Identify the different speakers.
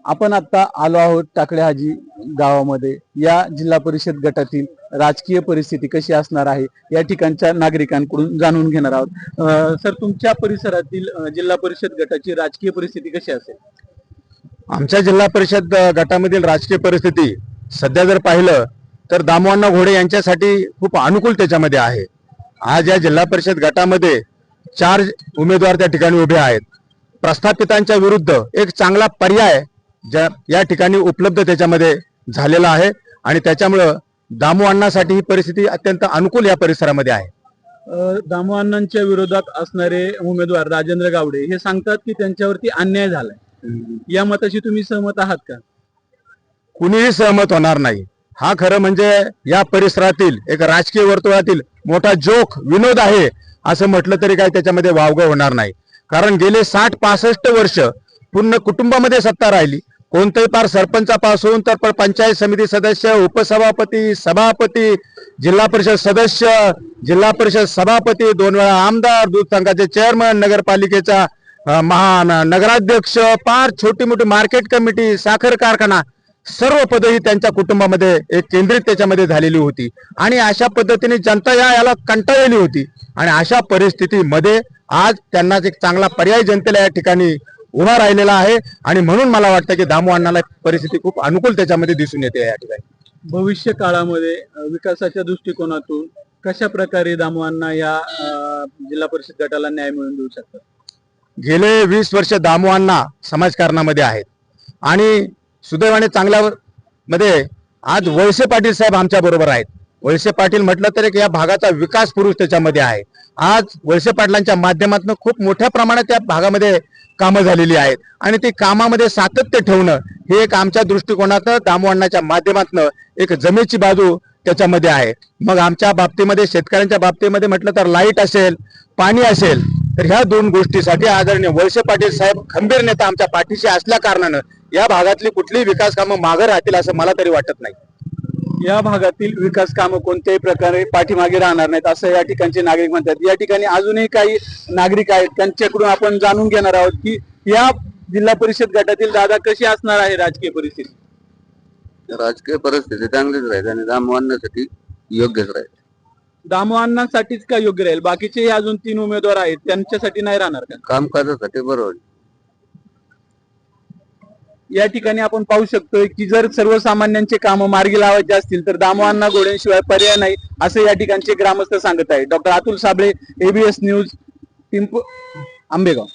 Speaker 1: आपण आता आलो आहोत टाकळे हाजी गावामध्ये। या जिल्हा परिषद गटातील राजकीय परिस्थिती कशी असणार आहे या ठिकाणच्या नागरिकांकडून जाणून घेणार आहोत। सर, तुमच्या परिसरातील जिल्हा परिषद गटाची राजकीय परिस्थिती कशी असेल?
Speaker 2: आमच्या जिल्हा परिषद गटामधील राजकीय परिस्थिती सध्या जर पाहिलं तर दामोअण्णा घोडे यांच्यासाठी खूप अनुकूल त्याच्यामध्ये आहे। आज या जिल्हा परिषद गटामध्ये 4 उमेदवार त्या ठिकाणी उभे आहेत। प्रस्थापितांच्या विरुद्ध एक चांगला पर्याय या ठिकाणी उपलब्ध त्याच्यामध्ये झालेला आहे आणि त्याच्यामुळे दामोअण्णासाठी ही परिस्थिती अत्यंत अनुकूल या परिसरामध्ये आहे।
Speaker 1: दामोअण्णांच्या विरोधात असणारे उमेदवार राजेंद्र गावडे हे सांगतात की त्यांच्यावरती अन्याय झालाय। या मताशी तुम्ही सहमत आहात का?
Speaker 2: कुणीही सहमत होणार नाही। हा खरं म्हणजे या परिसरातील एक राजकीय वर्तुळातील मोठा जोक विनोद आहे असं म्हटलं तरी काय त्याच्यामध्ये वावगं होणार नाही। कारण गेले 60-65 वर्ष पूर्ण कुटुंबामध्ये सत्ता राहिली। कोणतेही पार सरपंचापासून तर पंचायत समिती सदस्य, उपसभापती, सभापती, जिल्हा परिषद सदस्य, जिल्हा परिषद सभापती, 2 वेळा आमदार, दूध संघाचे चेअरमन, नगरपालिकेचा नगराध्यक्ष, पार छोटी मोठी मार्केट कमिटी, साखर कारखाना, सर्व पदही त्यांच्या कुटुंबामध्ये एक केंद्रित त्याच्यामध्ये झालेली होती आणि अशा पद्धतीने जनता याला कंटाळलेली होती आणि अशा परिस्थितीमध्ये आज त्यांना एक चांगला पर्याय जनतेला या ठिकाणी उभा राहिलेला आहे आणि म्हणून मला वाटतं की दामोअण्णाला परिस्थिती खूप अनुकूल त्याच्यामध्ये दिसून येते। या ठिकाणी
Speaker 1: भविष्य काळामध्ये विकासाच्या दृष्टिकोनातून कशा प्रकारे दामोअण्णा या जिल्हा परिषद गटाला न्याय मिळवून देऊ शकतात?
Speaker 2: गेले 20 वर्ष दामोअण्णा समाजकारणामध्ये आहेत आणि सुदैवाने चांगल्या मध्ये आज वळसे पाटील साहेब आमच्या बरोबर आहेत। वळसे पाटील म्हटलं तर या भागाचा विकास पुरुष त्याच्यामध्ये आहे। आज वळसे पाटलांच्या माध्यमातून खूप मोठ्या प्रमाणात या भागामध्ये कामं झालेली आहेत आणि ते कामामध्ये सातत्य ठेवणं हे एक आमच्या दृष्टिकोनातून दामोअण्णाच्या माध्यमातून एक जमेची बाजू त्याच्यामध्ये आहे। मग आमच्या बाबतीमध्ये शेतकऱ्यांच्या बाबतीमध्ये म्हटलं तर लाईट असेल, पाणी असेल, तर ह्या 2 गोष्टीसाठी आदरणीय वळसे पाटील साहेब खंबीर नेता आमच्या पाठीशी असल्या कारणानं या भागातली कुठलीही विकास कामं मागे राहतील असं मला तरी वाटत नाही।
Speaker 1: या भागातील विकास कामं कोणत्याही प्रकारे पाठीमागे राहणार नाहीत असं या ठिकाणचे नागरिक म्हणतात। या ठिकाणी अजूनही काही नागरिक आहेत, त्यांच्याकडून आपण जाणून घेणार आहोत की या जिल्हा परिषद गटातील दादा कशी असणार आहे राजकीय परिस्थिती?
Speaker 3: राजकीय परिस्थिती चांगलीच राहील आणि दामोअण्णासाठी योग्यच राहील।
Speaker 1: दामोअण्णांसाठीच का योग्य राहील? बाकीचे अजून 3 उमेदवार आहेत त्यांच्यासाठी नाही राहणार का?
Speaker 3: कामकाजासाठी बरोबर।
Speaker 1: या ठिकाणी आपण पाहू शकतोय की जर सर्वसामान्यांचे काम मार्गी लावायचे असतील तर दामोअण्णा घोडेंशिवाय पर्याय नाही असं या ठिकाणचे ग्रामस्थ सांगत आहेत। Doctor Atul Sable, ABS news, Ambegaon.